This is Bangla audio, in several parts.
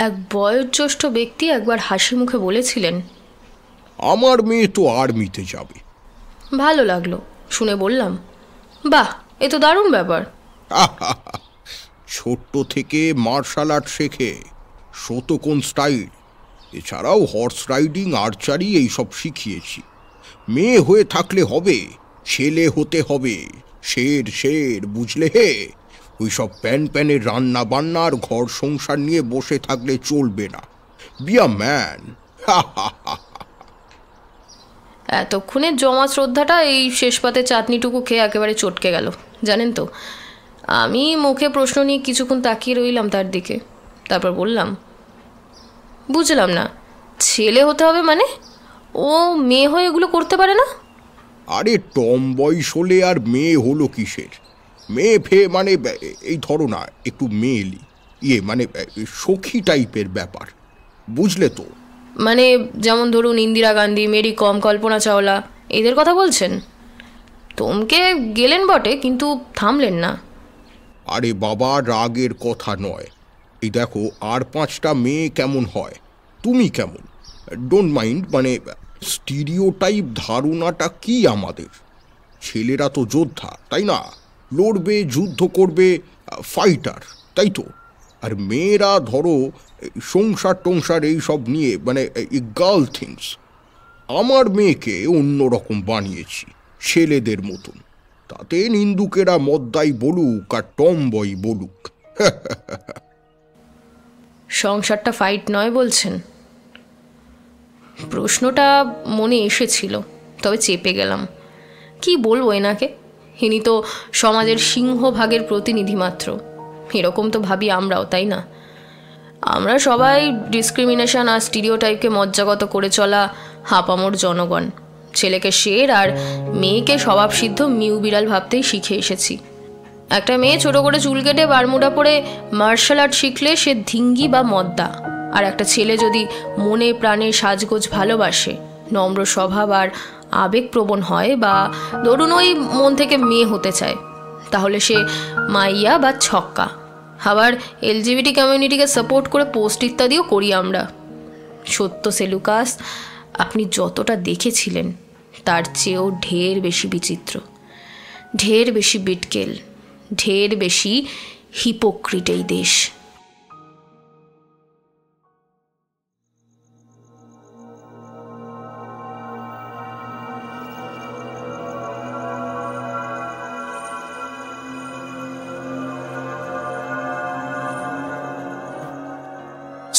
এক বয়োজ্যেষ্ঠ ব্যক্তি একবার হাসি মুখে বলেছিলেন, আমার মেয়ে তো আর্মিতে যাবে। ভালো লাগলো শুনে, বললাম, বাহ, এ তো দারুণ ব্যাপার। ছোট্ট থেকে মার্শাল আর্ট শেখে, শতকোণ স্টাইল, এছাড়াও হর্স রাইডিং, আর্চারি এইসব শিখিয়েছি। মেয়ে হয়ে থাকলে হবে, ছেলে হতে হবে শের শের, বুঝলে হে? ওইসব প্যানের রান্না বান্না আর ঘর সংসার নিয়ে বসে থাকলে চলবে না। Be a man. এতক্ষণে জমা শ্রদ্ধাটা এই শেষ পাতে চাটনিটুকু খেয়ে একেবারে চটকে গেল, জানেন তো। আমি মুখে প্রশ্ন নিয়ে কিছুক্ষণ তাকিয়ে রইলাম তার দিকে, তারপর বললাম, বুঝলাম না, ছেলে হতে হবে মানে? ও মেয়ে হয়ে এগুলো করতে পারে না? আরে টম বয়স হলে আর মেয়ে হলো কিসের? মেয়ে ফেয়ে মানে এই ধরো না, একটু মেয়েলি, মানে সখী টাইপের ব্যাপার, বুঝলে তো? মানে যেমন ধরুন ইন্দিরা গান্ধী, মেরি কম, কল্পনা চাওলা, এদের কথা বলছেন? তোমকে গেলেন বটে, কিন্তু থামলেন না। আরে বাবা, রাগের কথা নয়। এই দেখো, আর 5টা মেয়ে কেমন হয়, তুমি কেমন? ডোন্ট মাইন্ড, মানে স্টিরিওটাইপ ধারণাটা কি আমাদের? ছেলেরা তো যোদ্ধা, তাই না? লড়বে, যুদ্ধ করবে, ফাইটার, তাই তো? আর মেয়েরা ধরো সংসার টংসার এইসব নিয়ে, মানে গার্ল থিংস। আমার মেয়েকে অন্যরকম বানিয়েছি, ছেলেদের মতন। তাতে নিন্দুকেরা মদ্দাই বলুক আর টমবয় বলুক। সংসারটা ফাইট নয় বলছেন? প্রশ্নটা মনে এসেছিল, তবে চেপে গেলাম। কি বলবো এনাকে? ইনি তো সমাজের সিংহভাগের প্রতিনিধি মাত্র। এরকম তো ভাবি আমরাও, তাই না? আমরা সবাই ডিসক্রিমিনেশন আর স্টিরিওটাইপকে মজ্জাগত করে চলা হাঁপামোর জনগণ। ছেলেকে শের আর মেয়েকে স্বভাবসিদ্ধ মিউ বিড়াল ভাবতেই শিখে এসেছি। একটা মেয়ে ছোট করে চুল কেটে বারমুডা পরে মার্শাল আর্ট শিখলে সে ধিঙ্গি বা মদ্দা। আর একটা ছেলে যদি মনে প্রাণে সাজগোজ ভালোবাসে, নম্র স্বভাব আর আবেগপ্রবণ হয়, বা ধরুন ওই মন থেকে মেয়ে হতে চায়, তাহলে সে মাইয়া বা ছক্কা। আবার এলজিবিটি কমিউনিটিকে সাপোর্ট করে পোস্ট ইত্যাদিও করি আমরা। সত্য সেলুকাস, আপনি যতটা দেখেছিলেন তার চেয়েও ঢের বেশি বিচিত্র, ঢের বেশি বিটকেল, ঢের বেশি হিপোক্রিট এই দেশ।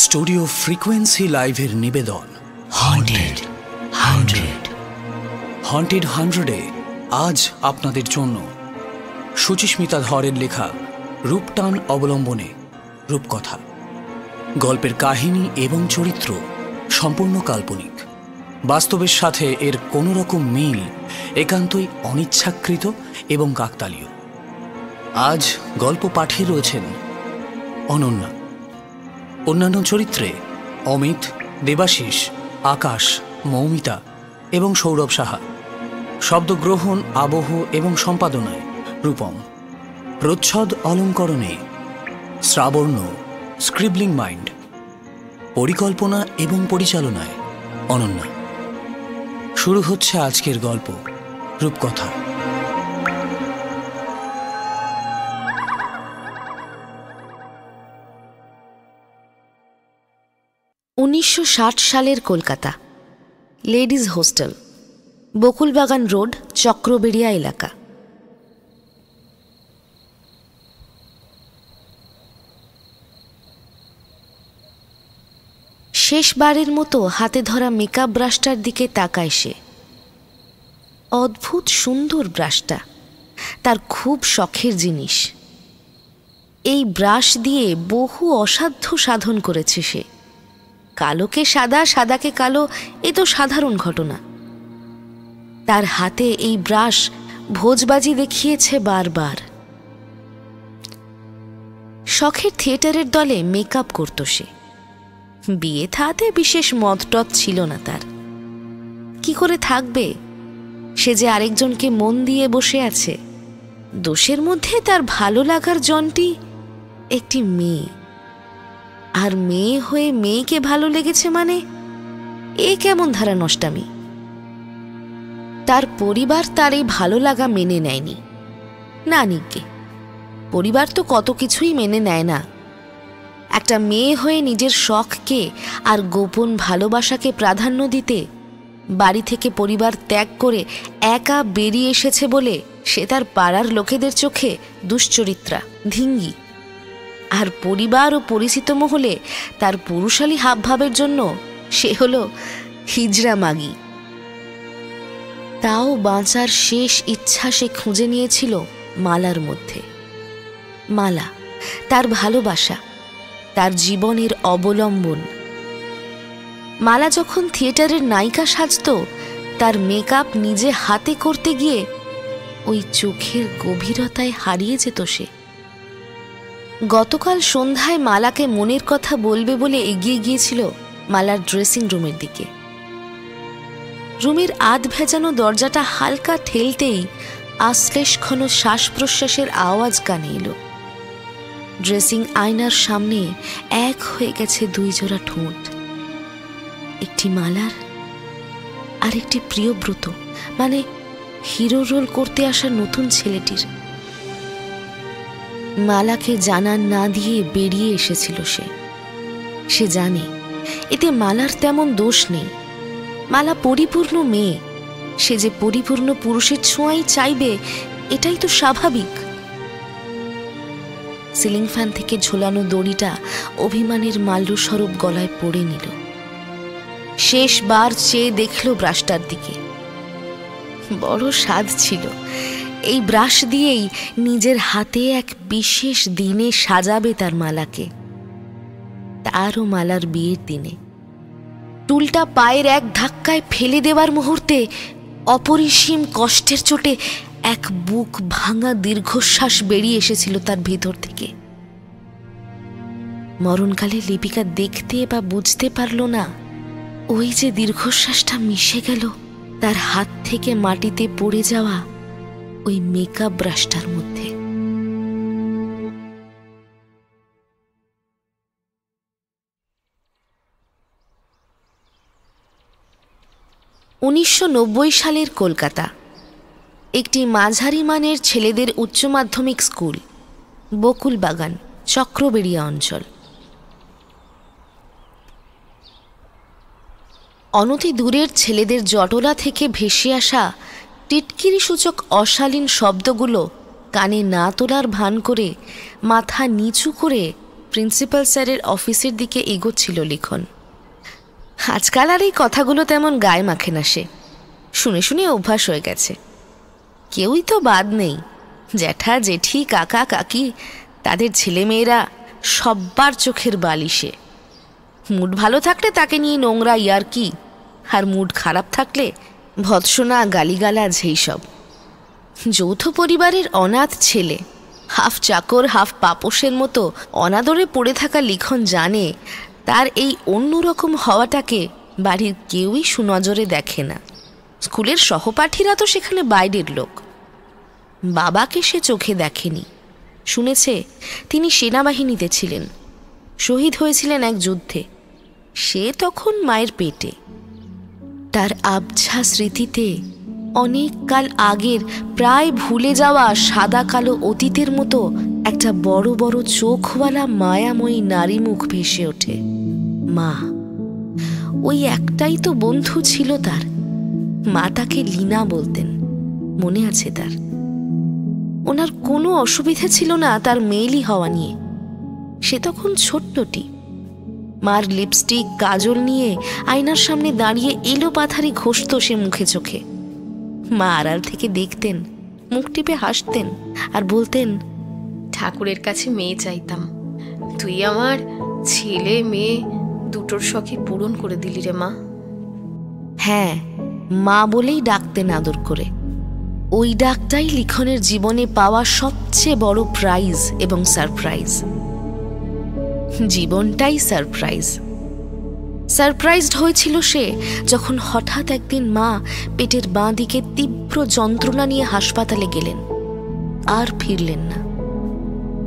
স্টুডিও ফ্রিকোয়েন্সি লাইভের নিবেদন হন্টেড 100-এ আজ আপনাদের জন্য সুচিস্মিতা ধরের লেখা রূপটান অবলম্বনে রূপকথা। গল্পের কাহিনী এবং চরিত্র সম্পূর্ণ কাল্পনিক, বাস্তবের সাথে এর কোনো রকম মিল একান্তই অনিচ্ছাকৃত এবং কাকতালীয়। আজ গল্প পাঠে রয়েছেন অনন্যা, অন্যান্য চরিত্রে অমিত, দেবাশিস, আকাশ, মৌমিতা এবং সৌরভ সাহা। শব্দগ্রহণ, আবহ এবং সম্পাদনায় রূপম। প্রচ্ছদ অলঙ্করণে শ্রাবর্ণ, স্ক্রিবলিং মাইন্ড। পরিকল্পনা এবং পরিচালনায় অনন্যা। শুরু হচ্ছে আজকের গল্প রূপকথা। 1960 সালের Kolkata. Ladies hostel, Bakulbagan road, Chakraberia এলাকা। শেষবারের মতো হাতে ধরা মেকআপ ব্রাশটার দিকে তাকায় সে। অদ্ভুত সুন্দর ব্রাশটা, তার খুব শখের জিনিস। এই ব্রাশ দিয়ে বহু অসাধ্য সাধন করেছে সে। কালোকে সাদা, সাদাকে কালো, এ তো সাধারণ ঘটনা। তার হাতে এই ব্রাশ ভোজবাজি দেখিয়েছে বারবার। শখের থিয়েটারের দলে মেকআপ করত সে। বিয়ে থাতে বিশেষ মতটত ছিল না তার। কি করে থাকবে? সে যে আরেকজনকে মন দিয়ে বসে আছে। দোষের মধ্যে তার ভালো লাগার জনটি একটি মেয়ে। আর মেয়ে হয়ে মেয়েকে ভালো লেগেছে মানে এ কেমন ধারা নষ্টামি। তার পরিবার তার এই ভালো লাগা মেনে নেয়নি। না নিকে, পরিবার তো কত কিছুই মেনে নেয় না। একটা মেয়ে হয়ে নিজের শখকে আর গোপন ভালোবাসাকে প্রাধান্য দিতে বাড়ি থেকে পরিবার ত্যাগ করে একা বেরিয়ে এসেছে বলে সে তার পাড়ার লোকেদের চোখে দুশ্চরিত্রা, ধিঙ্গি। আর পরিবার ও পরিচিত মহলে তার পুরুষালী হাবভাবের জন্য সে হলো হিজড়া মাগি। তাও বাঁচার শেষ ইচ্ছা সে খুঁজে নিয়েছিল মালার মধ্যে। মালা তার ভালোবাসা, তার জীবনের অবলম্বন। মালা যখন থিয়েটারের নায়িকা সাজত, তার মেকআপ নিজে হাতে করতে গিয়ে ওই চোখের গভীরতায় হারিয়ে যেত সে। গতকাল সন্ধ্যায় মালাকে মনের কথা বলবে বলে এগিয়ে গিয়েছিল মালার ড্রেসিং রুমের দিকে। রুমের আধ ভেজানো দরজাটা হালকা ঠেলতেই আশ্লেষঘন শ্বাস প্রশ্বাসের আওয়াজ কানে এলো। ড্রেসিং আয়নার সামনে এক হয়ে গেছে দুই জোড়া ঠোঁট, একটি মালার আর একটি প্রিয়ব্রত, মানে হিরো রোল করতে আসা নতুন ছেলেটির। মালাকে জানান না দিয়ে বেরিয়ে এসেছিল সে জানে এতে মালার তেমন দোষ নেই। মালা পরিপূর্ণ মেয়ে, সে যে পরিপূর্ণ পুরুষের ছোঁয়াই চাইবে এটাই তো স্বাভাবিক। সিলিং ফ্যান থেকে ঝোলানো দড়িটা অভিমানের মাল্যস্বরূপ গলায় পড়ে নিল। শেষবার চেয়ে দেখল ব্রাশটার দিকে। বড় স্বাদ ছিল এই ব্রাশ দিয়েই নিজের হাতে এক বিশেষ দিনে সাজাবে তার মালাকে, তারও মালার বিয়ের দিনে। টুলটা পায়ের এক ধাক্কায় ফেলে দেওয়ার মুহূর্তে অপরিসীম কষ্টের চোটে এক বুক ভাঙা দীর্ঘশ্বাস বেরিয়ে এসেছিল তার ভেতর থেকে। মরণকালে লিপিকা দেখতে বা বুঝতে পারল না ওই যে দীর্ঘশ্বাসটা মিশে গেল তার হাত থেকে মাটিতে পড়ে যাওয়া ওই মেকআপ ব্রাশটার মধ্যে। উনিশশো সালের কলকাতা, একটি মাঝারি মানের ছেলেদের উচ্চ মাধ্যমিক স্কুল, বকুলবাগান, চক্রবেড়িয়া অঞ্চল। অনতি দূরের ছেলেদের জটলা থেকে ভেসে আসা টিটকিরি সূচক অশালীন শব্দগুলো কানে না তোলার ভান করে মাথা নিচু করে প্রিন্সিপাল স্যারের অফিসের দিকে এগোচ্ছিল লিখন। আজকাল আর এই কথাগুলো তেমন গায়ে মাখে না সে, শুনে শুনে অভ্যাস হয়ে গেছে। কেউই তো বাদ নেই, জ্যাঠা জেঠি কাকা কাকি তাদের ছেলেমেয়েরা সব্বার চোখের বালিশে। মুড ভালো থাকলে তাকে নিয়ে নোংরা ইয়ার্কি, আর মুড খারাপ থাকলে ভৎসনা গালিগালাজ এইসব। যৌথ পরিবারের অনাথ ছেলে, হাফ চাকর হাফ পাপোশের মতো অনাদরে পড়ে থাকা লিখন জানে তার এই অন্যরকম হওয়াটাকে বাড়ির কেউই সুনজরে দেখে না। স্কুলের সহপাঠীরা তো সেখানে বাইরের লোক। বাবাকে সে চোখে দেখেনি, শুনেছে তিনি সেনাবাহিনীতে ছিলেন, শহীদ হয়েছিলেন এক যুদ্ধে। সে তখন মায়ের পেটে। তার আবছা স্মৃতিতে অনেক কাল আগের প্রায় ভুলে যাওয়া সাদা কালো অতীতের মতো একটা বড় বড় চোখওয়ালা মায়াময়ী নারী মুখ ভেসে ওঠে। মা, ওই একটাই তো বন্ধু ছিল তার। মা তাকে লীনা বলতেন, মনে আছে তার। ওনার কোনো অসুবিধা ছিল না তার মেয়েলি হওয়া নিয়ে। সে তখন ছোট্টটি। মার লিপস্টিক কাজল নিয়ে আয়নার সামনে দাঁড়িয়ে এলো পাথারি ঘষত সে মুখে চোখে। মা আড়াল থেকে দেখতেন, মুখ টিপে হাসতেন আর বলতেন, ঠাকুরের কাছে মেয়ে চাইতাম, তুই আমার ছেলে মেয়ে দুটোর শখই পূরণ করে দিলি রে মা। হ্যাঁ, মা বলেই ডাকতেন আদর করে। ওই ডাকটাই লিখনের জীবনে পাওয়া সবচেয়ে বড় প্রাইজ এবং সারপ্রাইজ। জীবনটাই সারপ্রাইজ। সারপ্রাইজড হয়েছিল সে যখন হঠাৎ একদিন মা পেটের বাঁ দিকে তীব্র যন্ত্রণা নিয়ে হাসপাতালে গেলেন, আর ফিরলেন না।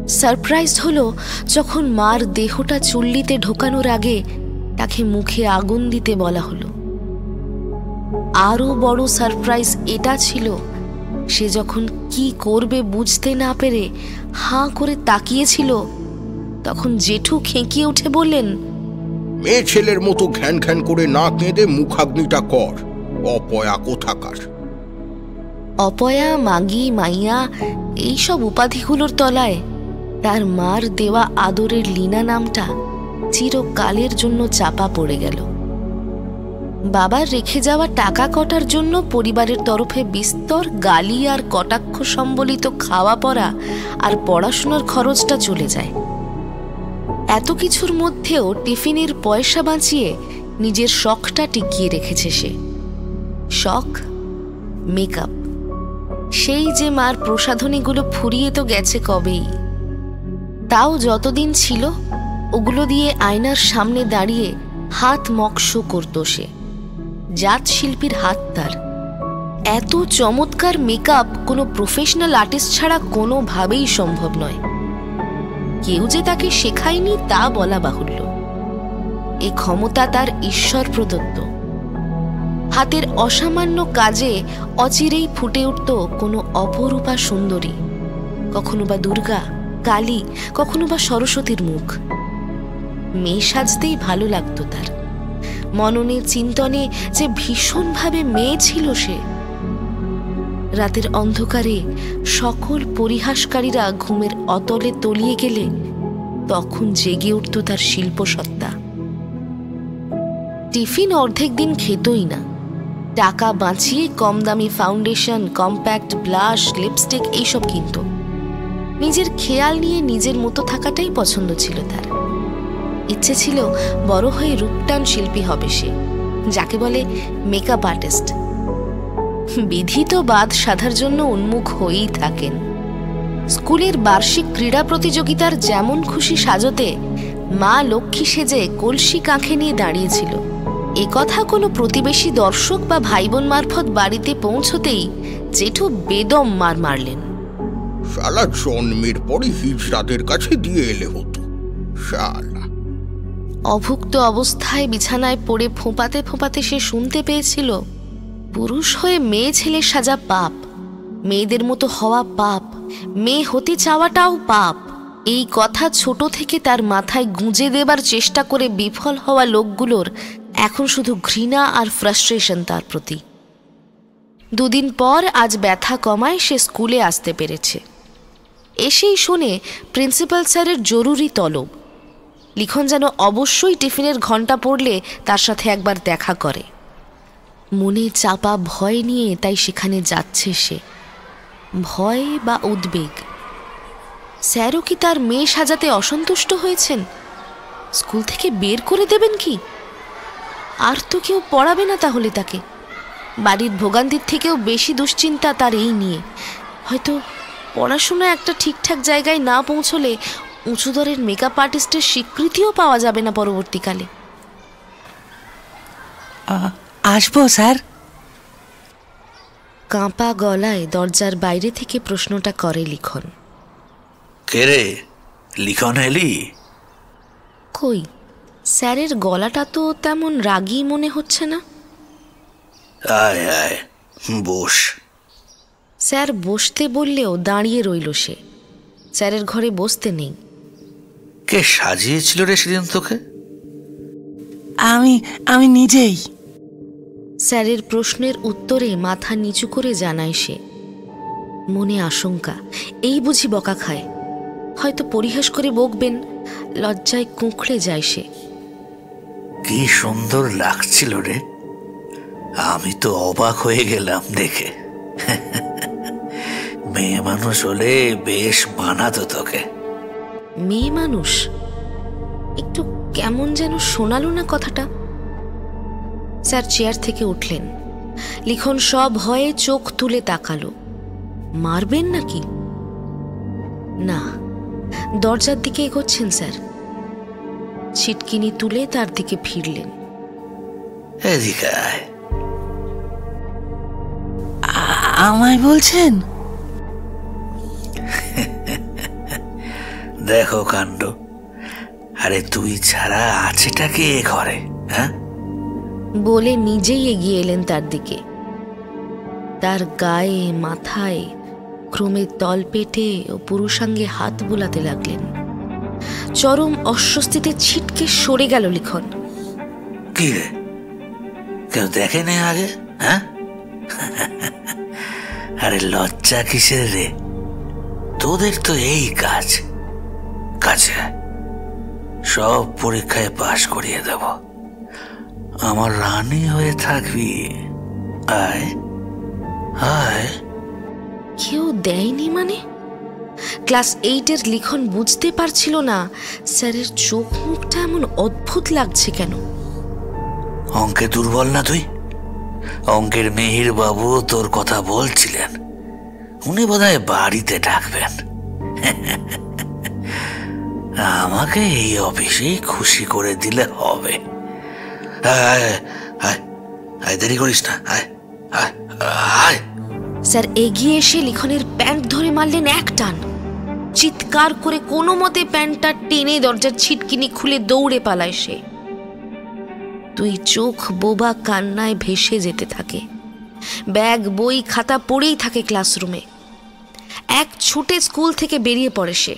সারপ্রাইজড হলো যখন মার দেহটা চুল্লিতে ঢোকানোর আগে তাকে মুখে আগুন দিতে বলা হলো। আরো বড় সারপ্রাইজ এটা ছিল, সে যখন কি করবে বুঝতে না পেরে হাঁ করে তাকিয়েছিল, তখন জেঠু খেঁকিয়ে উঠে বললেন, মেয়ে ছেলের মতো ঘ্যান ঘ্যান করে না কেঁদে মুখাগ্নিটা কর, অপয়া কোথাকার। অপয়া, মাগি, মাইয়া এইসব উপাধিগুলোর তলায় তার মার দেওয়া আদরের লীনা নামটা চিরকালের জন্য চাপা পড়ে গেল। বাবার রেখে যাওয়া টাকা কটার জন্য পরিবারের তরফে বিস্তর গালি আর কটাক্ষ সম্বলিত খাওয়া পড়া আর পড়াশোনার খরচটা চলে যায়। এত কিছুর মধ্যেও টিফিনের পয়সা বাঁচিয়ে নিজের শখটা টিকিয়ে রেখেছে সে। শখ মেকআপ। সেই যে মার প্রসাধনীগুলো ফুরিয়ে তো গেছে কবেই, তাও যতদিন ছিল ওগুলো দিয়ে আয়নার সামনে দাঁড়িয়ে হাত মকশো করত সে। জাত শিল্পীর হাত তার। এত চমৎকার মেকআপ কোনো প্রফেশনাল আর্টিস্ট ছাড়া কোনোভাবেই সম্ভব নয়। কেউ যে তাকে শেখায়নি তা বলা বাহুল্য। এ ক্ষমতা তার ঈশ্বর প্রদত্ত। হাতের অসামান্য কাজে অচিরেই ফুটে উঠত কোনো অপরূপা সুন্দরী, কখনো বা দুর্গা, কালী, কখনো বা সরস্বতীর মুখ। মেয়ে সাজতেই ভালো লাগতো তার। মননে চিন্তনে যে ভীষণভাবে মেয়ে ছিল সে। রাতের অন্ধকারে সকল পরিহাসকারীরা ঘুমের অতলে তলিয়ে গেলে তখন জেগে উঠত তার শিল্পসত্তা। টিফিন অর্ধেক দিন খেতই না। টাকা বাঁচিয়ে কম দামি ফাউন্ডেশন, কম্প্যাক্ট, ব্লাশ, লিপস্টিক এইসব কিনত। নিজের খেয়াল নিয়ে নিজের মতো থাকাটাই পছন্দ ছিল তার। ইচ্ছে ছিল বড় হয়ে রূপটান শিল্পী হবে সে, যাকে বলে মেকআপ আর্টিস্ট। বিধিত বাদ সাধার জন্য উন্মুখ হয়েই থাকেন। স্কুলের বার্ষিক ক্রীড়া প্রতিযোগিতার যেমন খুশি সাজতে মা লক্ষ্মী সেজে কলসি কাঁখে নিয়ে দাঁড়িয়েছিল। একথা কোনো প্রতিবেশী দর্শক বা ভাই বোন মারফত বাড়িতে পৌঁছতেই জেঠু বেদম মার মারলেন। শালা জন্মের পরে হিজড়াদের কাছে দিয়ে এলে হতো শালা। অভুক্ত অবস্থায় বিছানায় পড়ে ফোঁপাতে ফোঁপাতে সে শুনতে পেয়েছিল, পুরুষ হয়ে মেয়ে ছেলে সাজা পাপ, মেয়েদের মতো হওয়া পাপ, মেয়ে হতে চাওয়াটাও পাপ। এই কথা ছোট থেকে তার মাথায় গুঁজে দেবার চেষ্টা করে বিফল হওয়া লোকগুলোর এখন শুধু ঘৃণা আর ফ্রাস্ট্রেশন তার প্রতি। দুদিন পর আজ ব্যথা কমায় সে স্কুলে আসতে পেরেছে। এসেই শুনে প্রিন্সিপাল স্যারের জরুরি তলব। লিখন যেন অবশ্যই টিফিনের ঘণ্টা পড়লে তার সাথে একবার দেখা করে। মনে চাপা ভয় নিয়ে তাই সেখানে যাচ্ছে সে। ভয় বা উদ্বেগ। স্যারও কি তার মেয়ে সাজাতে অসন্তুষ্ট হয়েছেন? স্কুল থেকে বের করে দেবেন কি? আর তো কেউ পড়াবে না তাহলে তাকে। বাড়ির ভোগান্তির থেকেও বেশি দুশ্চিন্তা তার এই নিয়ে। হয়তো পড়াশোনা একটা ঠিকঠাক জায়গায় না পৌঁছলে উঁচু দরের মেকআপ আর্টিস্টের স্বীকৃতিও পাওয়া যাবে না পরবর্তীকালে। আসবো স্যার? কাঁপা গলায় দরজার বাইরে থেকে প্রশ্নটা করে লিখন। কে রে, লিখন এলি? কই, স্যারের গলাটা তো তেমন রাগী মনে হচ্ছে না। আয় আয়, বস। স্যার বসতে বললেও দাঁড়িয়ে রইল সে। স্যারের ঘরে বসতে নেই। কে সাজিয়েছিল রে সেদিন তোকে? আমি নিজেই। স্যারের প্রশ্নের উত্তরে মাথা নিচু করে জানায় সে। মনে আশঙ্কা, এই বুঝি বকা খায়। হয়তো পরিহাস করে বকবেন, লজ্জায় কুঁকড়ে যায় সে। কি সুন্দর লাগছিল রে, আমি তো অবাক হয়ে গেলাম দেখে। মেয়ে মানুষ হলে বেশ মানাতো তোকে। মেয়ে মানুষ? একটু কেমন যেন শোনালো না কথাটা। স্যার চেয়ার থেকে উঠলেন। লিখন সব ভয়ে চোখ তুলে তাকালো। মারবেন নাকি? না, দরজার দিকে এগোচ্ছেন স্যার। ছিটকিনি তুলে তার দিকে ফিরলেন। এদিকে আয়। আমায় বলছেন? দেখো কাণ্ড। আরে তুই ছাড়া আছেটা কে ঘরে? হ্যাঁ, বলে নিজেই এগিয়ে এলেন তার দিকে। তার গায়ে মাথায় ক্রমে তলপেটে ও পুরুষাঙ্গে হাত বোলাতে লাগলেন। চরম অস্বস্তিতে ছিটকে সরে গেল লিখন। কি রে, কেউ দেখেনি আগে? হ্যাঁ, আরে লজ্জা কিসের রে? তোদের তো এই কাজ, কাজে সব পরীক্ষায় পাশ করিয়ে দেব। আমার রানী হয়ে থাকবি। আয় আয়। কেউ দেয়নি মানে? ক্লাস 8-এর লিখন বুঝতে পারছিল না স্যারের চোখ মুখটা এমন অদ্ভুত লাগছে কেন। অঙ্কে দুর্বল না তুই? অঙ্কের মেহির বাবু তোর কথা বলছিলেন, উনি বোধহয় বাড়িতে ডাকবেন। আমাকে এই অফিসেই খুশি করে দিলে হবে। আয় আয় আয়, দেরি করিস না, আয় আয় আয়। স্যার এগিয়ে এসে লিখনের প্যান্ট ধরে মারলেন এক টান। চিৎকার করে কোনো মতে প্যান্টটা টেনে দরজার ছিটকিনি খুলে দৌড়ে পালায় সে। তুই চোখ বোবা কান্নায় ভেসে যেতে থাকে। ব্যাগ বই খাতা পড়েই থাকে ক্লাসরুমে। এক ছুটে স্কুল থেকে বেরিয়ে পড়ে সে।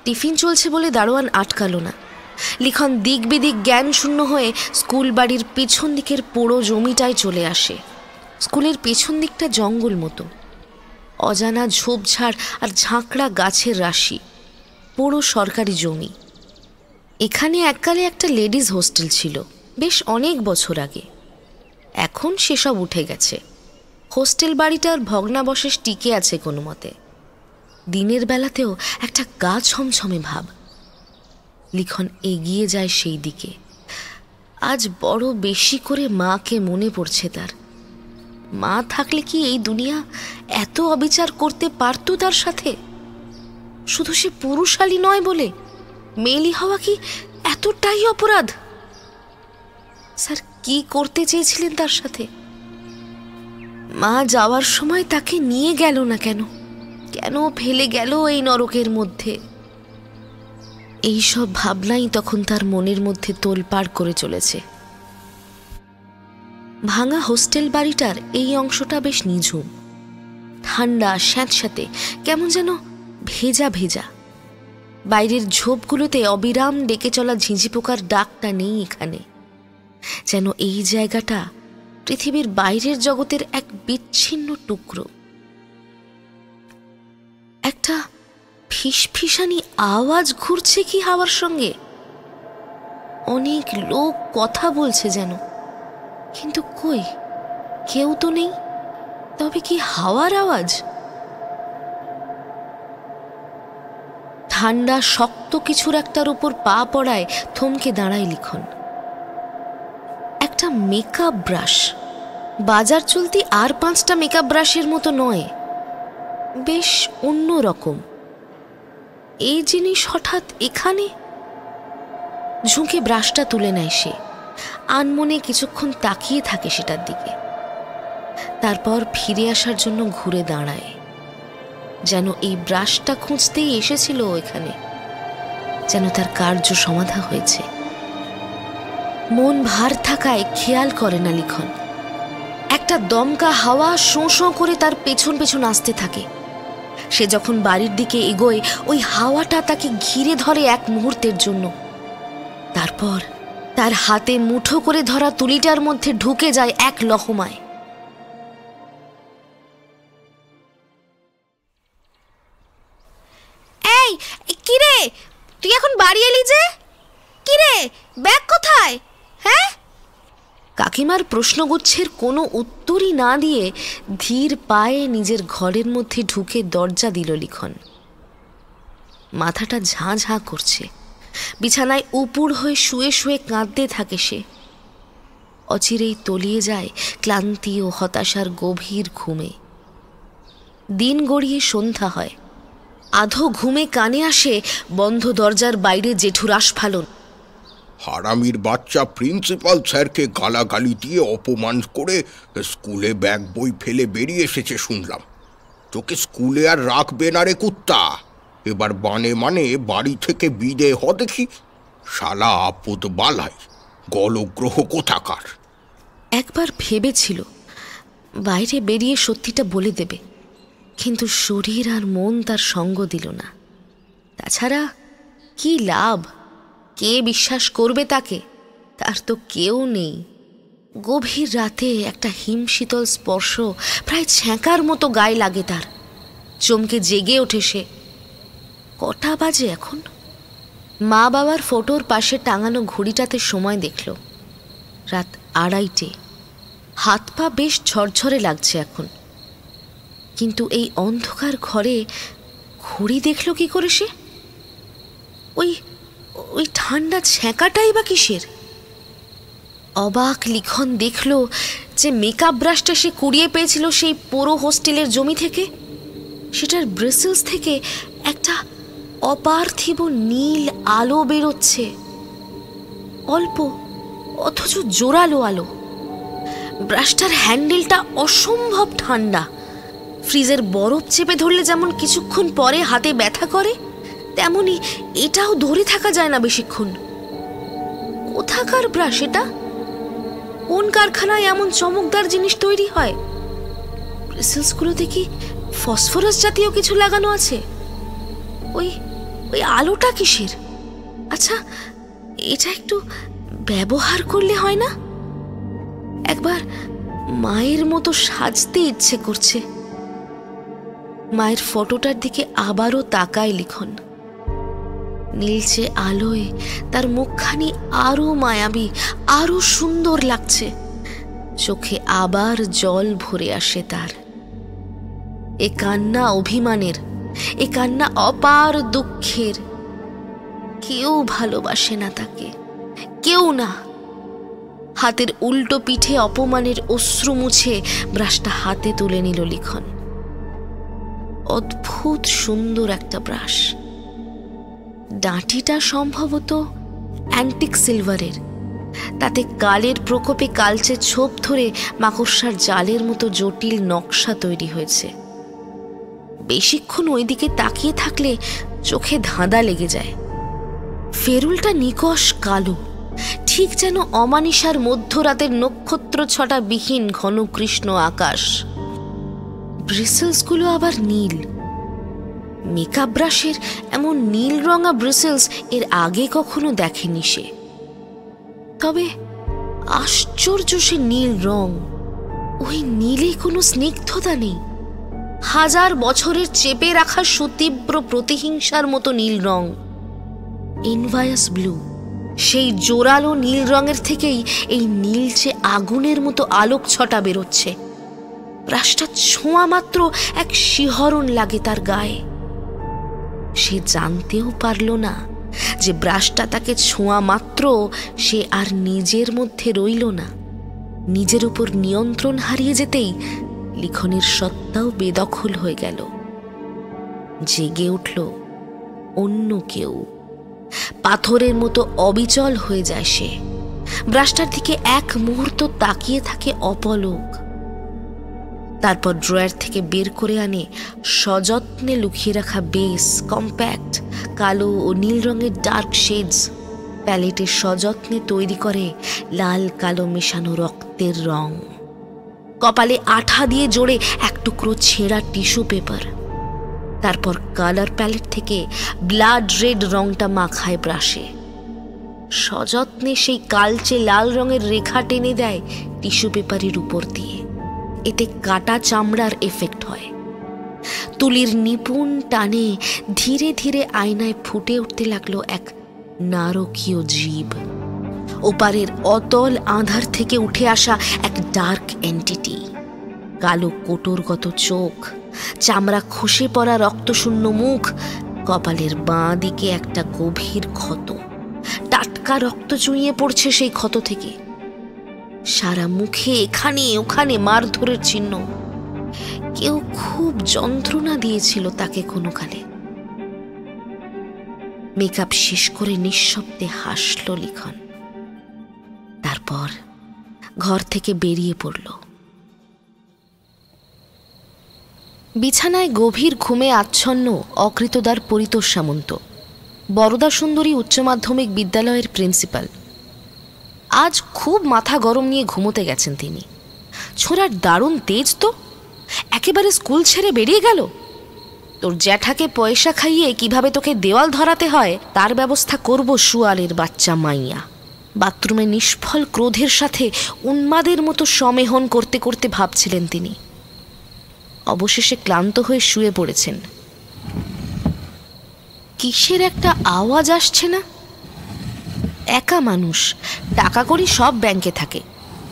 টিফিন চলছে বলে দারোয়ান আটকালো না। লিখন দিক বিদিক জ্ঞান শূন্য হয়ে স্কুল বাড়ির পেছন দিকের পোড়ো জমিটায় চলে আসে। স্কুলের পেছন দিকটা জঙ্গল মতো, অজানা ঝোপঝাড় আর ঝাঁকড়া গাছের রাশি, পোড়ো সরকারি জমি। এখানে এককালে একটা লেডিজ হোস্টেল ছিল, বেশ অনেক বছর আগে। এখন সেসব উঠে গেছে। হোস্টেল বাড়িটার ভগ্নাবশেষ টিকে আছে কোনো মতে। দিনের বেলাতেও একটা গা ছমছমে ভাব। লিখন এগিয়ে যায় সেই দিকে। আজ বড় বেশি করে মাকে মনে পড়ছে তার। মা থাকলে কি এই দুনিয়া এত অবিচার করতে পারত তার সাথে? শুধু সে পুরুষালী নয় বলে মেয়েলি হওয়া কি এতটাই অপরাধ? স্যার কি করতে চেয়েছিলেন তার সাথে? মা যাওয়ার সময় তাকে নিয়ে গেল না কেন? কেন ফেলে গেল এই নরকের মধ্যে? এইসব ভাবনাই তখন তার মনের মধ্যে তোলপাড় করে চলেছে। ভাঙা হোস্টেল বাড়িটার এই অংশটা বেশ নিঝুম, ঠান্ডা, স্যাঁতস্যাঁতে, কেমন যেন ভেজা ভেজা। বাইরের ঝোপগুলোতে অবিরাম ডেকে চলা ঝিঁঝি পোকার ডাকটা নেই এখানে। যেন এই জায়গাটা পৃথিবীর বাইরের জগতের এক বিচ্ছিন্ন টুকরো। একটা ফিসফিসানি আওয়াজ ঘুরছে কি হাওয়ার সঙ্গে। অনেক লোক কথা বলছে যেন, কিন্তু কই কেউ তো নেই। তবে কি হাওয়ার আওয়াজ? ঠান্ডা শক্ত কিছুর একটার উপর পা পড়ায় থমকে দাঁড়ায় লিখন। একটা মেকআপ ব্রাশ, বাজার চলতি আর 5টা মেকআপ ব্রাশের মতো নয়, বেশ অন্য রকম। এই জিনিস হঠাৎ এখানে? ঝুঁকে ব্রাশটা তুলে নেয় সে। আনমনে কিছুক্ষণ তাকিয়ে থাকে সেটার দিকে। তারপর ফিরে আসার জন্য ঘুরে দাঁড়ায়, যেন এই ব্রাশটা খুঁজতেই এসেছিল এখানে, যেন তার কার্য সমাধা হয়েছে। মন ভার থাকায় খেয়াল করে না লিখন। একটা দমকা হাওয়া শোঁ শোঁ করে তার পেছন পেছন আসতে থাকে। সে যখন বাড়ির দিকে এগোয়, ওই হাওয়াটা তাকে ঘিরে ধরে এক মুহূর্তের জন্য। তারপর তার হাতে মুঠো করে ধরা তুলিটার মধ্যে ঢুকে যায় এক লহমায়। এই কিরে, তুই এখন বাড়ি এলি যে? কিরে, ব্যাগ কোথায়? হ্যাঁ? কাকিমার প্রশ্নগুচ্ছের কোনো উত্তরই না দিয়ে ধীর পায়ে নিজের ঘরের মধ্যে ঢুকে দরজা দিল লিখন। মাথাটা ঝাঁ ঝাঁ করছে। বিছানায় উপুর হয়ে শুয়ে শুয়ে কাঁদতে থাকে সে। অচিরেই তলিয়ে যায় ক্লান্তি ও হতাশার গভীর ঘুমে। দিন গড়িয়ে সন্ধ্যা হয়। আধো ঘুমে কানে আসে বন্ধ দরজার বাইরে জেঠুর আস্ফালন। হারামির বাচ্চা প্রিন্সিপাল স্যারকে গালাগালি দিয়ে অপমান করে স্কুলে ব্যাগ বই ফেলে বেরিয়ে এসেছে শুনলাম। তোকে স্কুলে আর রাখবে না রে কুত্তা। এবার বানে মানে বাড়ি থেকে বিদে হ দেখি। শালা আপদ বালাই, গলগ্রহ কোথাকার। একবার ভেবেছিল বাইরে বেরিয়ে সত্যিটা বলে দেবে, কিন্তু শরীর আর মন তার সঙ্গ দিল না। তাছাড়া কি লাভ? কে বিশ্বাস করবে তাকে? তার তো কেউ নেই। গভীর রাতে একটা হিমশীতল স্পর্শ প্রায় ছ্যাঁকার মতো গায়ে লাগে তার। চমকে জেগে ওঠে সে। কটা বাজে এখন? মা বাবার ফটোর পাশে টাঙানো ঘড়িটাতে সময় দেখল রাত 2:30। হাত পা বেশ ঝরঝরে লাগছে এখন, কিন্তু এই অন্ধকার ঘরে ঘড়ি দেখল কি করে সে? ওই ওই ঠান্ডা ছ্যাঁকাটাই বা কিসের? অবাক লিখন দেখল যে মেকআপ ব্রাশটা সে কুড়িয়ে পেয়েছিল সেই পুরো হোস্টেলের জমি থেকে, সেটার ব্রিসেলস থেকে একটা অপার্থিব নীল আলো বেরোচ্ছে। অল্প অথচ জোরালো আলো। ব্রাশটার হ্যান্ডেলটা অসম্ভব ঠান্ডা। ফ্রিজের বরফ চেপে ধরলে যেমন কিছুক্ষণ পরে হাতে ব্যথা করে, তেমনি এটাও ধরে থাকা যায় না বেশিক্ষণ। কোথাকার ব্রাশ এটা? কোন কারখানায় এমন চমকদার জিনিস তৈরি হয়? ব্রিসেলসগুলোতে কি ফসফরাস জাতীয় কিছু লাগানো আছে? ওই ওই আলোটা কিসের? আচ্ছা, এটা একটু ব্যবহার করলে হয় না? একবার মায়ের মতো সাজতে ইচ্ছে করছে। মায়ের ফটোটার দিকে আবারও তাকায় লিখন। নীলচে আলোয় তার মুখখানি আরো মায়াবী, আরো সুন্দর লাগছে। চোখে আবার জল ভরে আসে তার। এ কান্না অভিমানের, এ কান্না অপার দুঃখের। কেউ ভালোবাসে না তাকে, কেউ না। হাতের উল্টো পিঠে অপমানের অশ্রু মুছে ব্রাশটা হাতে তুলে নিল লিখন। অদ্ভুত সুন্দর একটা ব্রাশ। ডাঁটিটা সম্ভবত অ্যান্টিক সিলভারের। তাতে কালের প্রকোপে কালচে ছোপ ধরে মাকড়সার জালের মতো জটিল নকশা তৈরি হয়েছে। বেশিক্ষণ ওইদিকে তাকিয়ে থাকলে চোখে ধাঁধা লেগে যায়। ফেরুলটা নিকষ কালো, ঠিক যেন অমানিসার মধ্যরাতের নক্ষত্র ছটা বিহীন ঘন কৃষ্ণ আকাশ। ব্রিসেলসগুলো আবার নীল। মেকআপ ব্রাশের এমন নীল রঙা ব্রিসেলস এর আগে কখনো দেখেনি সে। তবে আশ্চর্য সে নীল রং। ওই নীলে কোনো স্নিগ্ধতা নেই। 1000 বছরের চেপে রাখা সুতীব্র প্রতিহিংসার মতো নীল রং। এনভায়াস ব্লু। সেই জোরালো নীল রঙের থেকেই এই নীলচে আগুনের মতো আলোক ছটা বেরোচ্ছে। ব্রাশটা ছোঁয়া মাত্র এক শিহরণ লাগে তার গায়ে। সে জানতেও পারল না যে ব্রাশটা তাকে ছোঁয়া মাত্র সে আর নিজের মধ্যে রইল না। নিজের উপর নিয়ন্ত্রণ হারিয়ে যেতেই লিখনের সত্তাও বেদখল হয়ে গেল। জেগে উঠল অন্য কেউ। পাথরের মতো অবিচল হয়ে যায় সে। ব্রাশটার দিকে এক মুহূর্ত তাকিয়ে থাকে অপলক। তারপর ড্রয়ার থেকে বের করে আনে সযত্নে লুকিয়ে রাখা বেস, কম্প্যাক্ট কালো ও নীল রঙের ডার্ক শেডস। প্যালেটে সযত্নে তৈরি করে লাল কালো মেশানো রক্তের রং। কপালে আঠা দিয়ে জোড়ে এক টুকরো ছেঁড়া টিস্যু পেপার। তারপর কালার প্যালেট থেকে ব্লাড রেড রংটা মাখায় ব্রাশে। সযত্নে সেই কালচে লাল রঙের রেখা টেনে দেয় টিস্যু পেপারের উপর দিয়ে। এতে কাটা চামড়ার এফেক্ট হয়। তুলির নিপুণ টানে ধীরে ধীরে আয়নায় ফুটে উঠতে লাগলো এক নারকীয় জীব। ওপারের অতল আঁধার থেকে উঠে আসা এক ডার্ক এন্টিটি। কালো কোটরগত চোখ, চামড়া খসে পড়া রক্তশূন্য মুখ, কপালের বাঁ দিকে একটা গভীর ক্ষত। টাটকা রক্ত চুইয়ে পড়ছে সেই ক্ষত থেকে। সারা মুখে এখানে ওখানে মারধরের চিহ্ন। কেউ খুব যন্ত্রণা দিয়েছিল তাকে কোনো কালে। মেকআপ শেষ করে নিঃশব্দে হাসল লিখন। তারপর ঘর থেকে বেরিয়ে পড়ল। বিছানায় গভীর ঘুমে আচ্ছন্ন অকৃতদার পরিতোষ সামন্ত, বরদা সুন্দরী উচ্চ মাধ্যমিক বিদ্যালয়ের প্রিন্সিপাল। আজ খুব মাথা গরম নিয়ে ঘুমোতে গেছেন তিনি। ছোঁড়ার দারুণ তেজ তো, একেবারে স্কুল ছেড়ে বেরিয়ে গেল। তোর জ্যাঠাকে পয়সা খাইয়ে কিভাবে তোকে দেওয়াল ধরাতে হয় তার ব্যবস্থা করব শুয়ালের বাচ্চা মাইয়া। বাথরুমে নিষ্ফল ক্রোধের সাথে উন্মাদের মতো সমেহন করতে করতে ভাবছিলেন তিনি। অবশেষে ক্লান্ত হয়ে শুয়ে পড়েছেন। কিসের একটা আওয়াজ আসছে না? একা মানুষ, টাকা কড়ি সব ব্যাংকে থাকে,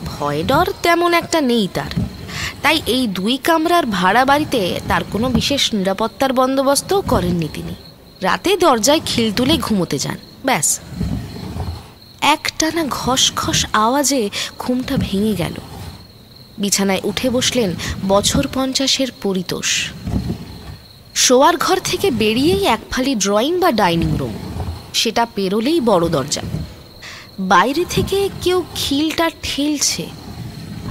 ভয় ডর তেমন একটা নেই তার। তাই এই 2 কামরার ভাড়া বাড়িতে তার কোনো বিশেষ নিরাপত্তার বন্দোবস্তও করেননি তিনি। রাতে দরজায় খিল তুলে ঘুমোতে যান, ব্যাস। একটানা ঘস ঘস আওয়াজে ঘুমটা ভেঙে গেল। বিছানায় উঠে বসলেন বছর 50-এর পরিতোষ। শোয়ার ঘর থেকে বেরিয়েই এক ফালি ড্রয়িং বা ডাইনিং রুম, সেটা পেরোলেই বড় দরজা। বাইরে থেকে কেউ খিলটা ঠেলছে,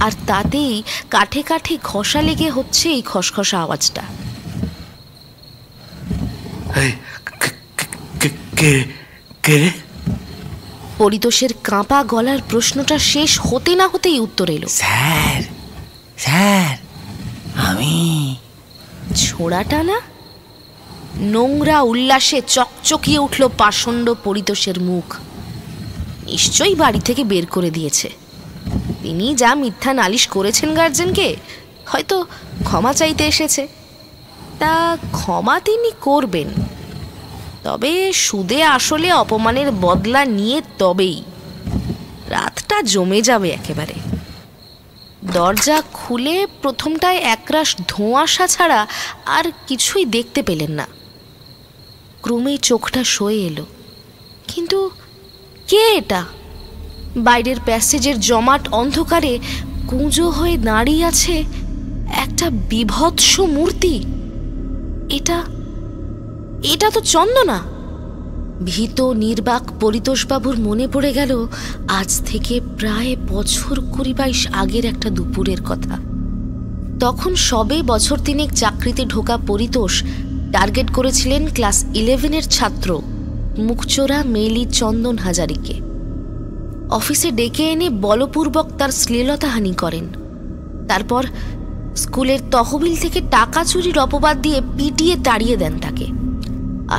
আর তাতেই কাঠে কাঠে ঘষা লেগে হচ্ছে এই খসখসা আওয়াজটা। পরিতোষের কাঁপা গলার প্রশ্নটা শেষ হতে না হতেই উত্তর এলো, স্যার স্যার আমি। ছোড়াটা না? নোংরা উল্লাসে চকচকিয়ে উঠল পাষণ্ড পরিতোষের মুখ। নিশ্চয়ই বাড়ি থেকে বের করে দিয়েছে। তিনি যা মিথ্যা নালিশ করেছেন গার্জেনকে, হয়তো ক্ষমা চাইতে এসেছে। তা ক্ষমা তিনি করবেন, তবে সুদে আসলে অপমানের বদলা নিয়ে তবেই। রাতটা জমে যাবে একেবারে। দরজা খুলে প্রথমটায় একরাশ ধোঁয়াশা ছাড়া আর কিছুই দেখতে পেলেন না। ক্রমেই চোখটা সয়ে এলো। কিন্তু কে এটা? বাইরের প্যাসেজের জমাট অন্ধকারে কুঁজো হয়ে দাঁড়িয়ে আছে একটা বিভৎস মূর্তি। এটা তো চন্দনা। ভীত নির্বাক পরিতোষবাবুর মনে পড়ে গেল আজ থেকে প্রায় বছর 20-22 আগের একটা দুপুরের কথা। তখন সবে বছর 3 চাকরিতে ঢোকা পরিতোষ টার্গেট করেছিলেন ক্লাস 11-এর ছাত্র মুখচোরা মেলি চন্দন হাজারিকে। অফিসে ডেকে এনে বলপূর্বক তার শ্লীলতাহানি করেন। তারপর স্কুলের তহবিল থেকে টাকা চুরির অপবাদ দিয়ে পিটিয়ে তাড়িয়ে দেন তাকে।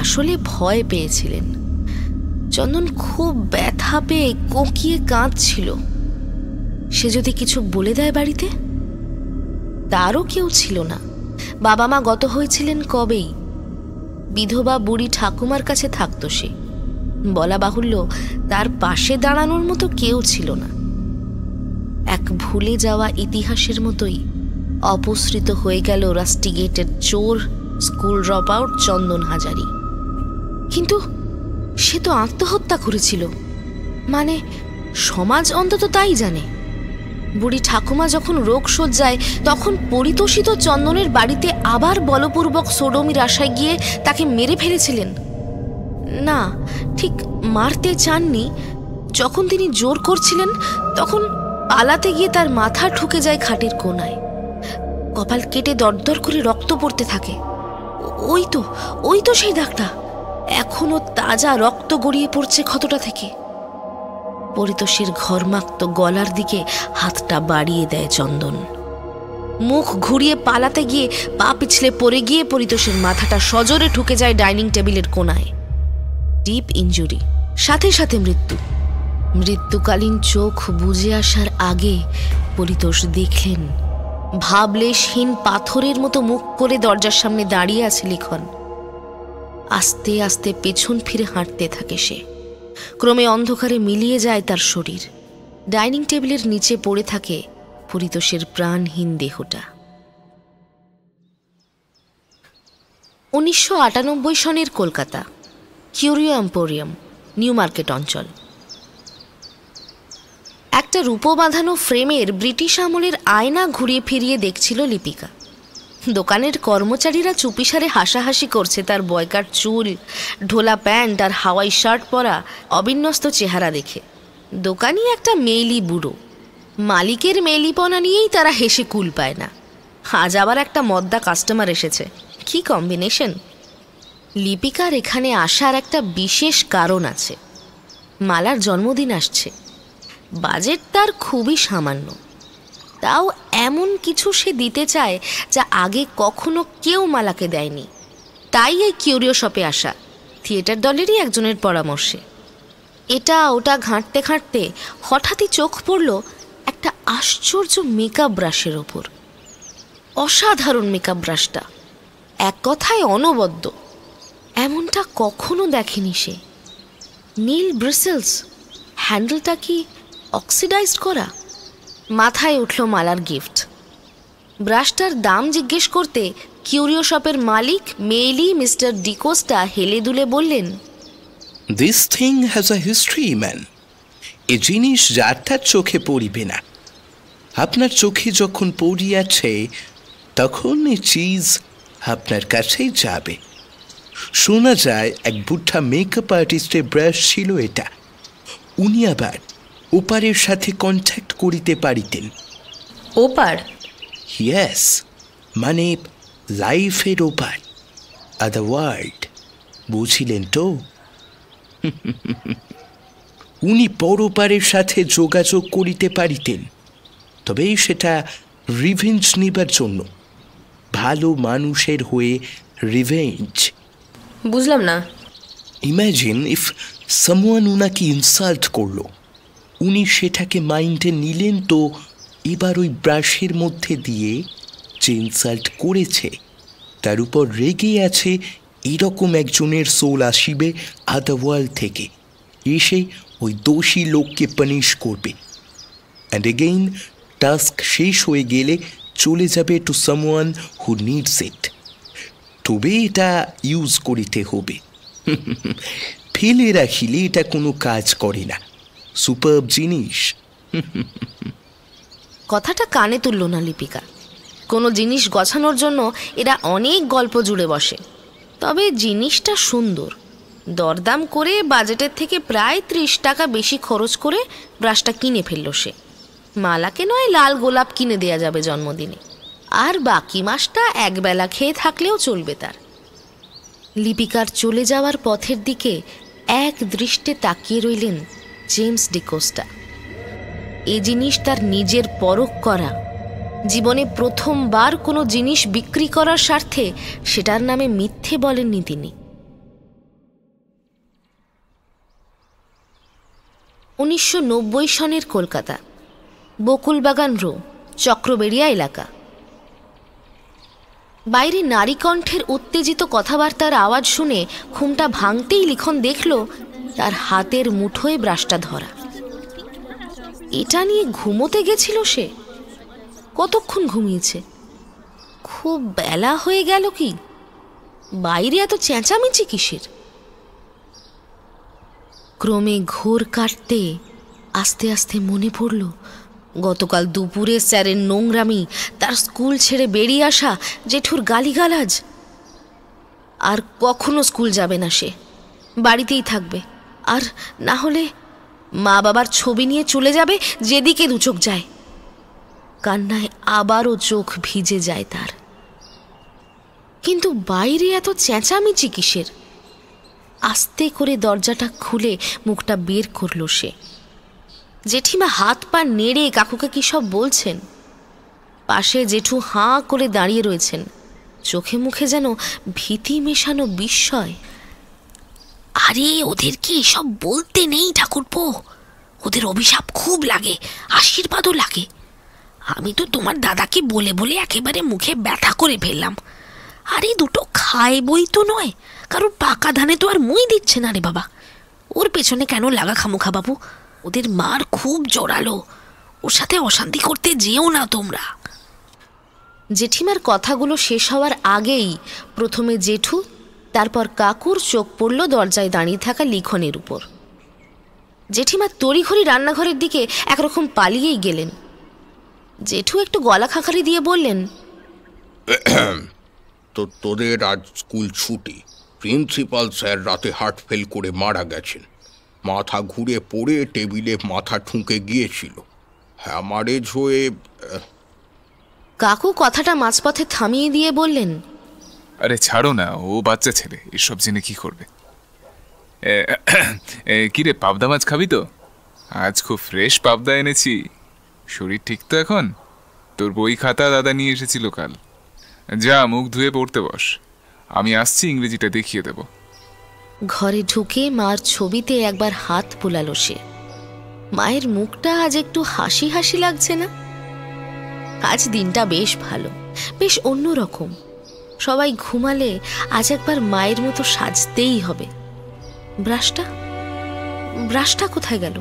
আসলে ভয় পেয়েছিলেন। চন্দন খুব ব্যথা পেয়ে কোঁকিয়ে কাঁদছিল। সে যদি কিছু বলে দেয় বাড়িতে? তারও কেউ ছিল না। বাবা মা গত হয়েছিলেন কবেই। বিধবা বুড়ি ঠাকুমার কাছে থাকতো সে। বলা বাহুল্য, তার পাশে দাঁড়ানোর মতো কেউ ছিল না। এক ভুলে যাওয়া ইতিহাসের মতোই অপসৃত হয়ে গেল রাস্টিগেটের চোর স্কুল ড্রপ আউট চন্দন হাজারি। কিন্তু সে তো আত্মহত্যা করেছিল, মানে সমাজ অন্তত তাই জানে। বুড়ি ঠাকুমা যখন রোগ শয্যায়, তখন পরিতোষিত চন্দনের বাড়িতে আবার বলপূর্বক সোডমির আশায় গিয়ে তাকে মেরে ফেলেছিলেন। না, ঠিক মারতে চাননি। যখন তিনি জোর করছিলেন তখন পালাতে গিয়ে তার মাথা ঠুকে যায় খাটের কোণায়। কপাল কেটে দরদর করে রক্ত পড়তে থাকে। ওই তো সেই দাগটা, এখনো তাজা রক্ত গড়িয়ে পড়ছে ক্ষতটা থেকে। পরিতোষের ঘর্মাক্ত গলার দিকে হাতটা বাড়িয়ে দেয় চন্দন। মুখ ঘুরিয়ে পালাতে গিয়ে পা পিছলে পড়ে গিয়ে পরিতোষের মাথাটা সজোরে ঠুকে যায় ডাইনিং টেবিলের কোণায়। ডিপ ইনজুরি, সাথে সাথে মৃত্যু। মৃত্যুকালীন চোখ বুজে আসার আগে পরিতোষ দেখলেন ভাবলেশহীন পাথরের মতো মুখ করে দরজার সামনে দাঁড়িয়ে আছে লিখন। আস্তে আস্তে পেছন ফিরে হাঁটতে থাকে সে। ক্রমে অন্ধকারে মিলিয়ে যায় তার শরীর। ডাইনিং টেবিলের নিচে পড়ে থাকে পরিতোষের প্রাণহীন দেহটা। 1998 সনের কলকাতা, কিউরিও এম্পোরিয়াম, নিউ মার্কেট অঞ্চল। একটা রূপো বাঁধানো ফ্রেমের ব্রিটিশ আমলের আয়না ঘুরিয়ে ফিরিয়ে দেখছিল লিপিকা। দোকানের কর্মচারীরা চুপিসারে হাসাহাসি করছে তার বয়কার চুল, ঢোলা প্যান্ট আর হাওয়াই শার্ট পরা অবিন্যস্ত চেহারা দেখে। দোকানি একটা মেয়েলি বুড়ো। মালিকের মেয়েলিপনা নিয়েই তারা হেসে কুল পায় না। আজ আবার একটা মদ্দা কাস্টমার এসেছে। কি কম্বিনেশন! লিপিকার এখানে আসার একটা বিশেষ কারণ আছে। মালার জন্মদিন আসছে। বাজেট তার খুবই সামান্য, তাও এমন কিছু সে দিতে চায় যা আগে কখনো কেউ মালাকে দেয়নি। তাই এই কিউরিও শপে আসা, থিয়েটার দলেরই একজনের পরামর্শে। এটা ওটা ঘাঁটতে ঘাঁটতে হঠাৎই চোখ পড়ল একটা আশ্চর্য মেকআপ ব্রাশের ওপর। অসাধারণ মেকআপ ব্রাশটা, এক কথায় অনবদ্য। এমনটা কখনো দেখেনি সে। নীল ব্রিসেলস, হ্যান্ডেলটা কি অক্সিডাইজড করা? মাথায় উঠল মালার গিফট। ব্রাশটার দাম জিজ্ঞেস করতে কিউরিও শপের মালিক মেইলি মিস্টার ডিকোস্টা হেলে দুলে বললেন, this thing has a history man. এ জিনিস যারটার চোখে পড়িবে না। আপনার চোখে যখন পড়িয়াছে তখন এ চিজ আপনার কাছেই যাবে। শোনা যায় এক বুদ্ধা মেকআপ আর্টিস্টের ব্রাশ ছিল এটা। উনি আবার ওপারের সাথে কন্ট্যাক্ট করিতে পারিতেন। ওপার? ইয়েস, মানে লাইফের ওপার, আদার ওয়ার্ল্ড। বুঝিলেন তো? উনি পরপারের সাথে যোগাযোগ করিতে পারিতেন, তবে সেটা রিভেঞ্জ নেবার জন্য, ভালো মানুষের হয়ে রিভেঞ্জ। বুঝলাম না। ইম্যাজিন ইফ সামওয়ান উনাকে ইনসাল্ট করলো, উনি সেটাকে মাইন্ডে নিলেন, তো এবার ওই ব্রাশের মধ্যে দিয়ে যে ইনসাল্ট করেছে তার উপর রেগে আছে এরকম একজনের সোল আসিবে আদার ওয়ার্ল্ড থেকে, এসে ওই দোষী লোককে পানিশ করবে। অ্যান্ড এগেইন টাস্ক শেষ হয়ে গেলে চলে যাবে টু সামওয়ান হু নিডস ইট। তবে এটা ইউজ করিতে হবে, ফেলে রাখিলে এটা কোনো কাজ করে না। সুপারব জিনিস। কথাটা কানে তুলল না লিপিকা। কোনো জিনিস গছানোর জন্য এরা অনেক গল্প জুড়ে বসে, তবে জিনিসটা সুন্দর। দরদাম করে বাজেটের থেকে প্রায় 30 টাকা বেশি খরচ করে ব্রাশটা কিনে ফেলল সে। মালাকে নয় লাল গোলাপ কিনে দেয়া যাবে জন্মদিনে, আর বাকি মাসটা একবেলা খেয়ে থাকলেও চলবে তার। লিপিকার চলে যাওয়ার পথের দিকে এক দৃষ্টে তাকিয়ে রইলেন জেমস ডিকোস্টা। এ জিনিস তার নিজের পরখ করা। জীবনে প্রথমবার কোনো জিনিস বিক্রি করার স্বার্থে সেটার নামে মিথ্যে বলেননি তিনি। 1990 সনের কলকাতা, বকুলবাগান রো, চক্রবেড়িয়া এলাকা। বাইরে নারীকণ্ঠের উত্তেজিত কথাবার্তার আওয়াজ শুনে ঘুমটা ভাঙতেই লিখন দেখল তার হাতের মুঠোয় ব্রাশটা ধরা। এটা নিয়ে ঘুমোতে গেছিল সে। কতক্ষণ ঘুমিয়েছে? খুব বেলা হয়ে গেল কি? বাইরে এত চেঁচামেচি কিসের? ক্রমে ঘোর কাটতে আস্তে আস্তে মনে পড়ল গতকাল দুপুরে স্যারের নোংরামি, তার স্কুল ছেড়ে বেরিয়ে আসা, জেঠুর গালিগালাজ। আর কখনো স্কুল যাবে না সে, বাড়িতেই থাকবে। আর না হলে মা বাবার ছবি নিয়ে চলে যাবে যেদিকে দু চোখ যায়। কান্নায় আবারও চোখ ভিজে যায় তার। কিন্তু বাইরে এত চেঁচামেচি কিসের? আস্তে করে দরজাটা খুলে মুখটা বের করল সে। জেঠিমা হাত পা নেড়ে কাকুকে কি সব বলছেন। পাশে জেঠু হাঁ করে দাঁড়িয়ে রয়েছেন, চোখে মুখে যেন ভীতি মেশানো বিস্ময়। আরে ওদেরকে এসব বলতে নেই ঠাকুরপো, ওদের অভিশাপ খুব লাগে, আশীর্বাদও লাগে। আমি তো তোমার দাদাকে বলে বলে একেবারে মুখে ব্যথা করে ফেললাম। আরে দুটো খায় বই তো নয়, কারণ পাকা ধানে তো আর মই দিচ্ছে না রে বাবা। ওর পেছনে কেন লাগা খামোখা বাবু? ওদের মার খুব জোরালো, ওর সাথে অশান্তি করতে যেও না তোমরা। জেঠিমার কথাগুলো শেষ হওয়ার আগেই প্রথমে জেঠু, তারপর কাকুর চোখ পড়ল দরজায় দাঁড়িয়ে থাকা লিখনের উপর। জেঠিমা তড়িঘড়ি রান্নাঘরের দিকে একরকম পালিয়েই গেলেন। জেঠু একটু গলা খাঁখারি দিয়ে বললেন, তো তোদের আজ স্কুল ছুটি। প্রিন্সিপাল স্যার রাতে হার্ট ফেল করে মারা গেছেন। মাথা ঘুরে পড়ে টেবিলে মাথা ঠুকে গিয়েছিল, হ্যামারেজ হয়ে। কাকু কথাটা মাঝপথে থামিয়ে দিয়ে বললেন, আরে ছাড়ো না, ও বাচ্চা ছেলে, এসব জেনে কি করবে। কিরে, পাবদা মাছ খাবি তো? আজ খুব ফ্রেশ পাবদা এনেছি। শরীর ঠিক তো এখন? তোর বই খাতা দাদা নিয়ে এসেছিল কাল। যা, মুখ ধুয়ে পড়তে বস, আমি আসছি, ইংরেজিটা দেখিয়ে দেব। ঘরে ঢুকে মার ছবিতে একবার হাত বোলালো সে। মায়ের মুখটা আজ একটু হাসি হাসি লাগছে না? আজ দিনটা বেশ ভালো, বেশ অন্যরকম। সবাই ঘুমালে আজ একবার মায়ের মতো সাজতেই হবে। ব্রাশটা কোথায় গেল?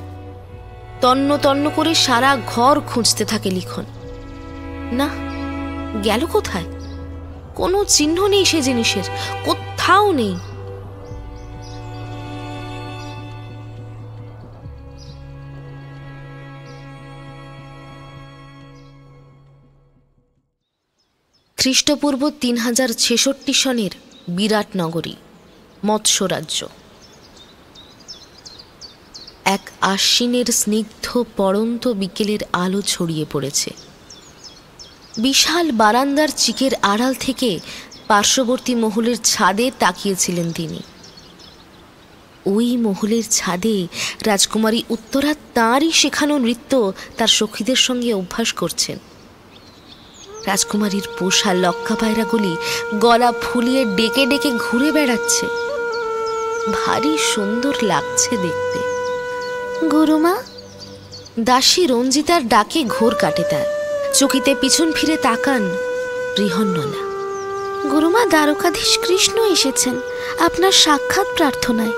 তন্ন তন্ন করে সারা ঘর খুঁজতে থাকে লিখন। না, গেল কোথায়? কোনো চিহ্ন নেই সে জিনিসের, কোথাও নেই। খ্রিস্টপূর্ব 3066 সনের বিরাট নগরী, মৎস্যরাজ্য। এক আশ্বিনের স্নিগ্ধ পড়ন্ত বিকেলের আলো ছড়িয়ে পড়েছে। বিশাল বারান্দার চিকের আড়াল থেকে পার্শ্ববর্তী মহলের ছাদে তাকিয়েছিলেন তিনি। ওই মহলের ছাদে রাজকুমারী উত্তরা তাঁরই শেখানো নৃত্য তার সখীদের সঙ্গে অভ্যাস করছেন। রাজকুমারীর পোষা লক্কা পায়রাগুলি গলা ফুলিয়ে ডেকে ডেকে ঘুরে বেড়াচ্ছে। ভারী সুন্দর লাগছে দেখতে। গুরুমা, দাসী রঞ্জিতার ডাকে ঘোর কাটে তার। চকিতে পিছন ফিরে তাকান বৃহন্নলা। গুরুমা, দ্বারকাধীশ কৃষ্ণ এসেছেন আপনার সাক্ষাৎ প্রার্থনায়।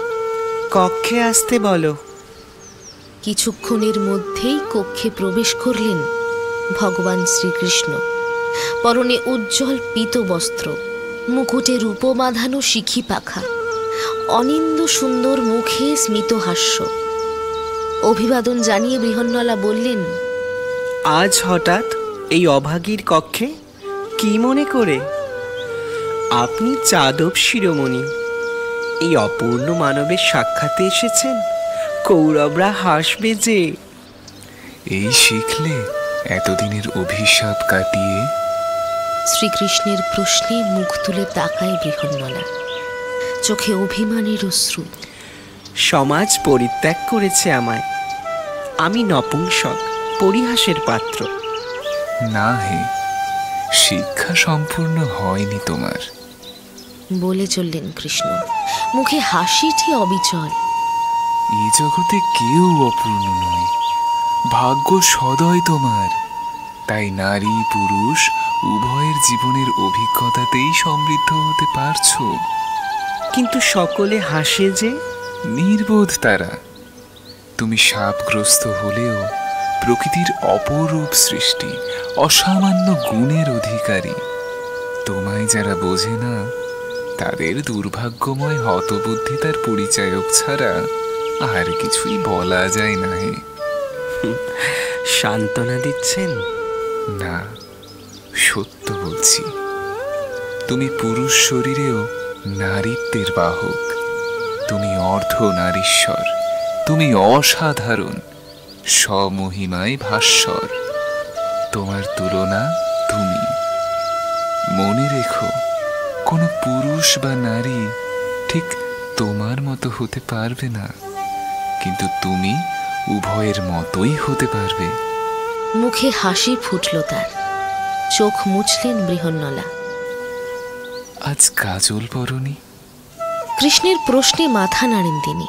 কক্ষে আসতে বলো। কিছুক্ষণের মধ্যেই কক্ষে প্রবেশ করলেন ভগবান শ্রীকৃষ্ণ। পরনে উজ্জ্বল পীত বস্ত্র, মুকুটে রূপ বাঁধানো শিখি পাখা, অনিন্দ সুন্দর মুখে স্মিত হাস্য। অভিবাদন জানিয়ে বৃহন্নলা বললেন, আজ হঠাৎ এই অভাগীর কক্ষে কি মনে করে? আপনি যাদব শিরোমণি, এই অপূর্ণ মানবের সাক্ষাতে এসেছেন। কৌরবরা হাসবে যে। এই শিখলে এতদিনের অভিশাপ কাটিয়ে। শ্রীকৃষ্ণের প্রশ্নে মুখ তুলে তাকায় বৃহন্নলা, চোখে অভিমানের অশ্রু। সমাজ পরিত্যাগ করেছে আমায়। আমি নপুংসক, পরিহাসের পাত্র। না হে, শিক্ষা সম্পূর্ণ হয়নি তোমার, বলে চললেন কৃষ্ণ, মুখে হাসিটি অবিচল। এই জগতে কেউ অপূর্ণ নয়, ভাগ্য সদয় তোমার। তাই নারী পুরুষ উভয়ের জীবনের অভিজ্ঞতাতেই সমৃদ্ধ হতে পারছো। কিন্তু সকলে হাসে যে। নির্বোধ তারা। তুমি শাপগ্রস্ত হলেও প্রকৃতির অপরূপ সৃষ্টি, অসামান্য গুণের অধিকারী। তোমায় যারা বোঝে না, তাদের দুর্ভাগ্যময় হতবুদ্ধিতার পরিচায়ক ছাড়া আর কিছুই বলা যায় না। হে, সান্ত্বনা দিচ্ছেন? না, সত্য বলছি। তুমি পুরুষ শরীরেও নারীত্বের বাহক। তুমি অর্ধ নারীশ্বর, তুমি অসাধারণ, স্বমহিমায় ভাস্বর। তোমার তুলনা তুমি। মনে রেখো, কোনো পুরুষ বা নারী ঠিক তোমার মতো হতে পারবে না, কিন্তু তুমি উভয়ের মতোই হতে পারবে। মুখে হাসি ফুটল তার, চোখ মুছলেন বৃহন্নলা। আজ কাজল পরনি? কৃষ্ণের প্রশ্নে মাথা নাড়েন তিনি।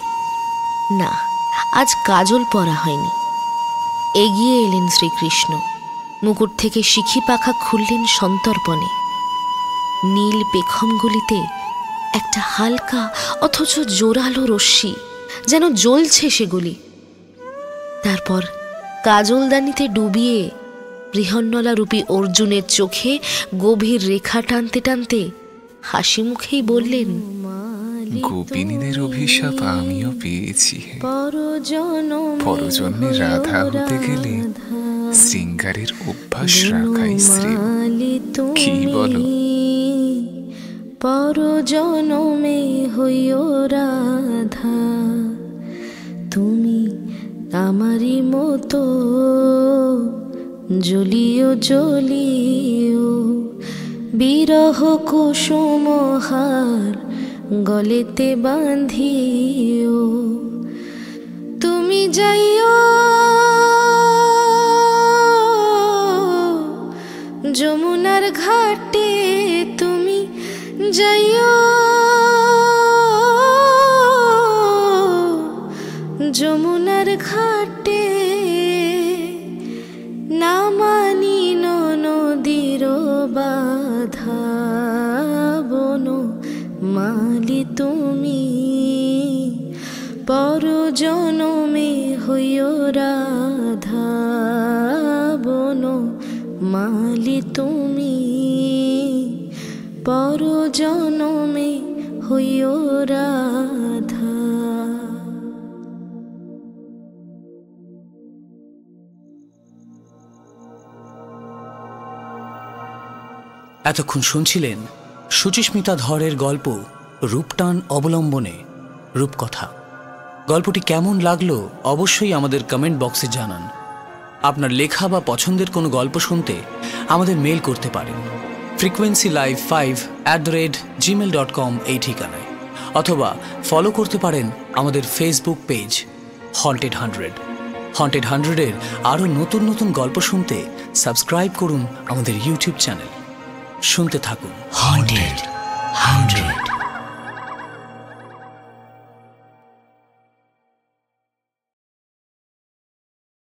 না, আজ কাজল পরা হয়নি। এগিয়ে এলেন শ্রীকৃষ্ণ, মুকুট থেকে শিখি পাখা খুললেন সন্তর্পণে। নীল পেখমগুলিতে একটা হালকা অথচ জোরালো রশ্মি, যেন জ্বলছে সেগুলি। তারপর কাজলদানিতে ডুবিয়ে বৃহন্নলা রূপী অর্জুনের চোখে গভীর রেখা টানতে টানতে হাসি মুখেই বললেন, গোপিনীদের অভিশাপ আমিও পেয়েছি। পরজন্মে রাধা হতে গেলে শৃঙ্গারের অভ্যাস রাখাই শ্রেয়। কি বলো? পরজন্মে হইও রাধা, তুমি আমারই মতো জ্বলিও জ্বলিও বিরহ কুসুমহার গলেতে বাঁধিও। তুমি যাইও যমুনার ঘাটে, তুমি যাইও যমুনার ঘাটে, না মানিন নদীর বাধা বন মালি তুমি, পর জনমে হইও রাধা বন মালি তুমি, পর জনমে হইও রাধা। এতক্ষণ শুনছিলেন সুচিস্মিতা ধরের গল্প রূপটান অবলম্বনে রূপকথা। গল্পটি কেমন লাগলো অবশ্যই আমাদের কমেন্ট বক্সে জানান। আপনার লেখা বা পছন্দের কোনো গল্প শুনতে আমাদের মেল করতে পারেন frequencylive5@gmail.com এই ঠিকানায়, অথবা ফলো করতে পারেন আমাদের ফেসবুক পেজ হন্টেড 100। হন্টেড 100-এর আরও নতুন নতুন গল্প শুনতে সাবস্ক্রাইব করুন আমাদের ইউটিউব চ্যানেল। শুনতে থাকুন হন্টেড 100।